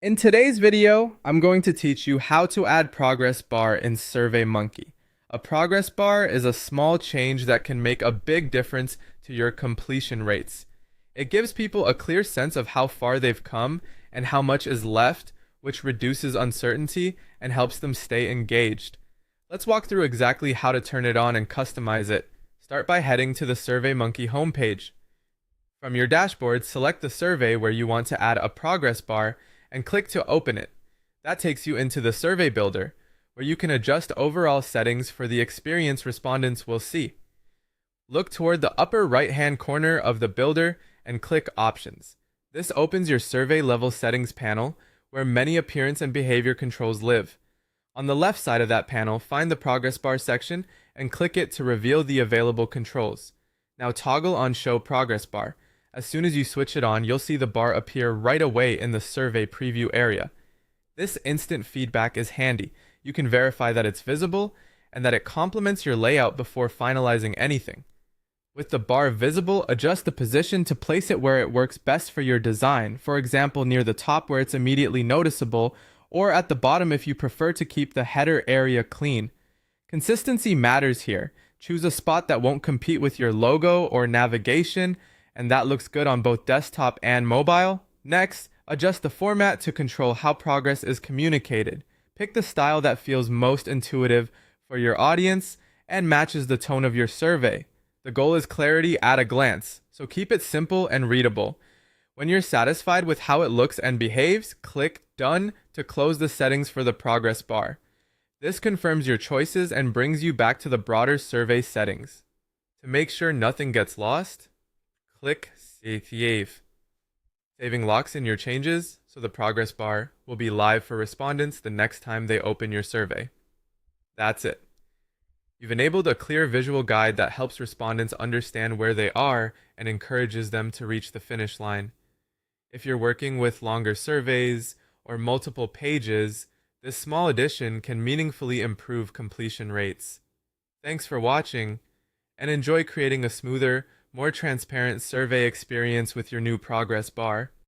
In today's video, I'm going to teach you how to add progress bar in Surveymonkey. A progress bar is a small change that can make a big difference to your completion rates. It gives people a clear sense of how far they've come and how much is left, which reduces uncertainty and helps them stay engaged. Let's walk through exactly how to turn it on and customize it. Start by heading to the Surveymonkey homepage. From your dashboard, select the survey where you want to add a progress bar and click to open it. That takes you into the survey builder, where you can adjust overall settings for the experience respondents will see. Look toward the upper right-hand corner of the builder and click Options. This opens your survey level settings panel, where many appearance and behavior controls live. On the left side of that panel, find the progress bar section and click it to reveal the available controls. Now toggle on Show Progress Bar. As soon as you switch it on, you'll see the bar appear right away in the survey preview area. This instant feedback is handy. You can verify that it's visible and that it complements your layout before finalizing anything. With the bar visible, adjust the position to place it where it works best for your design, for example near the top where it's immediately noticeable, or at the bottom if you prefer to keep the header area clean. Consistency matters here. Choose a spot that won't compete with your logo or navigation, and that looks good on both desktop and mobile. Next, adjust the format to control how progress is communicated. Pick the style that feels most intuitive for your audience and matches the tone of your survey. The goal is clarity at a glance, so keep it simple and readable. When you're satisfied with how it looks and behaves, click Done to close the settings for the progress bar. This confirms your choices and brings you back to the broader survey settings. To make sure nothing gets lost, click Save. Saving locks in your changes, so the progress bar will be live for respondents the next time they open your survey. That's it. You've enabled a clear visual guide that helps respondents understand where they are and encourages them to reach the finish line. If you're working with longer surveys or multiple pages, this small addition can meaningfully improve completion rates. Thanks for watching, and enjoy creating a smoother, more transparent survey experience with your new progress bar.